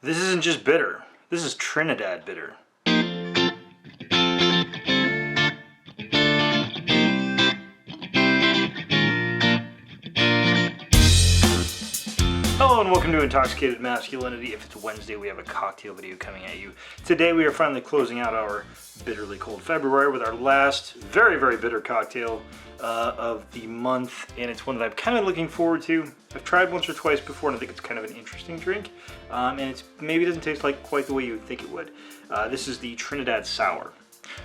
This isn't just bitter. This is Trinidad bitter. Hello and welcome to Intoxicated Masculinity. If it's Wednesday, we have a cocktail video coming at you. Today we are finally closing out our bitterly cold February with our last very, very bitter cocktail of the month, and it's one that I'm kind of looking forward to. I've tried once or twice before, and I think it's kind of an interesting drink, and it's maybe doesn't taste like quite the way you would think it would. This is the Trinidad Sour.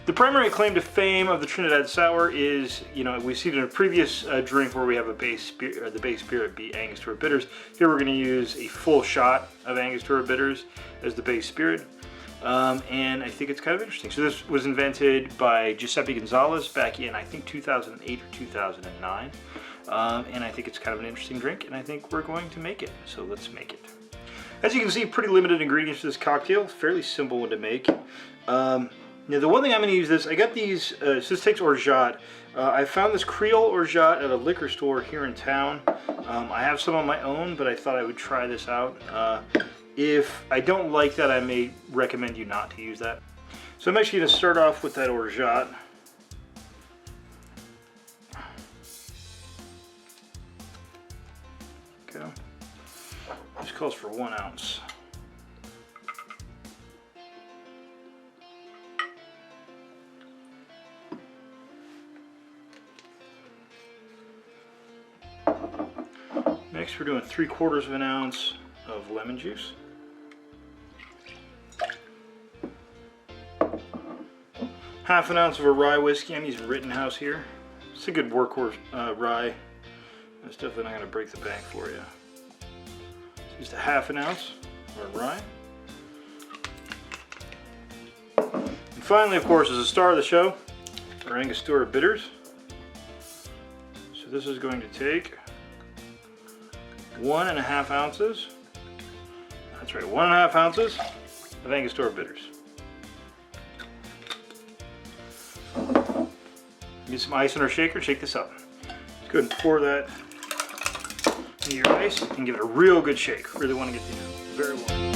The primary claim to fame of the Trinidad Sour is, we've seen in a previous drink where we have a base spirit, the base spirit be Angostura bitters. Here we're going to use a full shot of Angostura bitters as the base spirit. And I think it's kind of interesting. So this was invented by Giuseppe Gonzalez back in, I think, 2008 or 2009. And I think it's kind of an interesting drink, and I think we're going to make it. So let's make it. As you can see, pretty limited ingredients for this cocktail. Fairly simple one to make. Now, the one thing I'm going to use this, I got these, so this takes Orgeat. I found this Creole Orgeat at a liquor store here in town. I have some on my own, but I thought I would try this out. If I don't like that, I may recommend you not to use that. So I'm actually going to start off with that Orgeat. Okay. This calls for 1 ounce. Next we're doing 3/4 of an ounce of lemon juice. Half an ounce of a rye whiskey. I'm using Rittenhouse here. It's a good workhorse rye. It's definitely not going to break the bank for you. So just a half an ounce of rye. And finally, of course, is the star of the show, our Angostura bitters. So this is going to take 1.5 ounces. That's right, 1.5 ounces of Angostura bitters. Get some ice in our shaker, shake this up. Let's go ahead and pour that into your ice and give it a real good shake. Really want to get these very warm.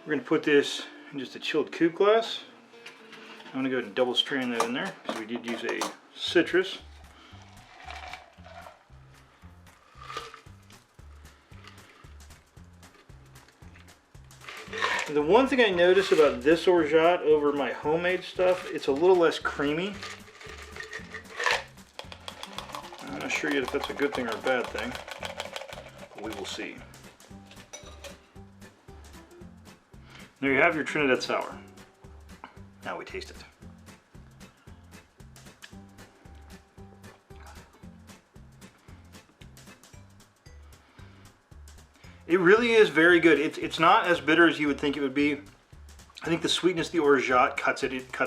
We're going to put this in just a chilled coupe glass. I'm going to go ahead and double strain that in there because we did use a citrus. And the one thing I notice about this Orgeat over my homemade stuff, it's a little less creamy. I'm not sure yet if that's a good thing or a bad thing. We will see. There you have your Trinidad Sour. Now we taste it. It really is very good. It's not as bitter as you would think it would be. I think the sweetness of the Orgeat cuts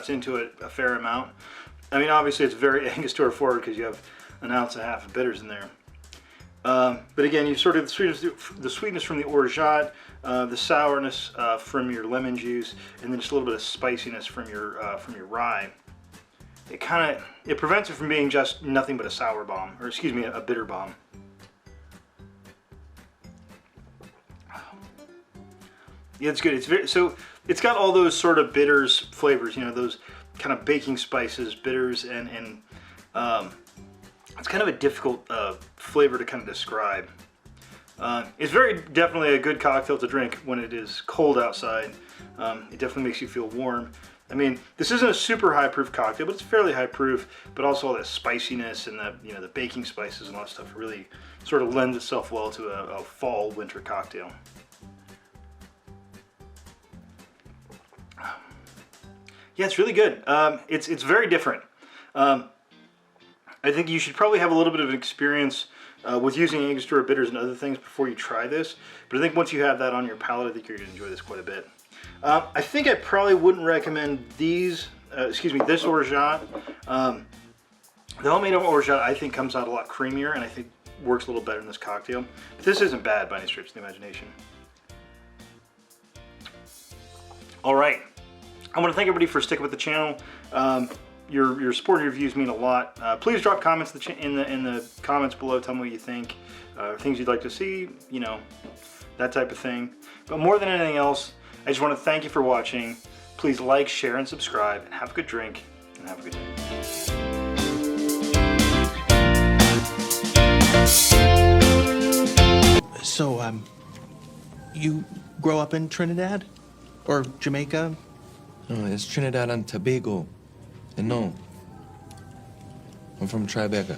into it a fair amount. I mean, obviously it's very Angostura forward because you have 1.5 ounces of bitters in there. But again, you sort of the sweetness from the Orgeat, the sourness from your lemon juice, and then just a little bit of spiciness from your rye. It prevents it from being just nothing but a sour bomb, or excuse me, a bitter bomb. Yeah, it's good. It's got all those sort of bitters flavors, those kind of baking spices, bitters, and it's kind of a difficult flavor to kind of describe. It's very definitely a good cocktail to drink when it is cold outside. It definitely makes you feel warm. I mean, this isn't a super high proof cocktail, but it's fairly high proof. But also all that spiciness and the baking spices and all that stuff really sort of lends itself well to a fall winter cocktail. Yeah, it's really good. It's very different. I think you should probably have a little bit of an experience with using Angostura bitters and other things before you try this. But I think once you have that on your palate, I think you're going to enjoy this quite a bit. I think I probably wouldn't recommend these this Orgeat. The homemade Orgeat, I think, comes out a lot creamier, and I think works a little better in this cocktail. But this isn't bad by any stretch of the imagination. All right, I want to thank everybody for sticking with the channel. Your support and your reviews mean a lot. Please drop comments in the comments below. Tell me what you think, things you'd like to see, you know, that type of thing. But more than anything else, I just want to thank you for watching. Please like, share, and subscribe, and have a good drink, and have a good day. So, you grow up in Trinidad? Or Jamaica? No, it's Trinidad and Tobago. And no, I'm from Tribeca.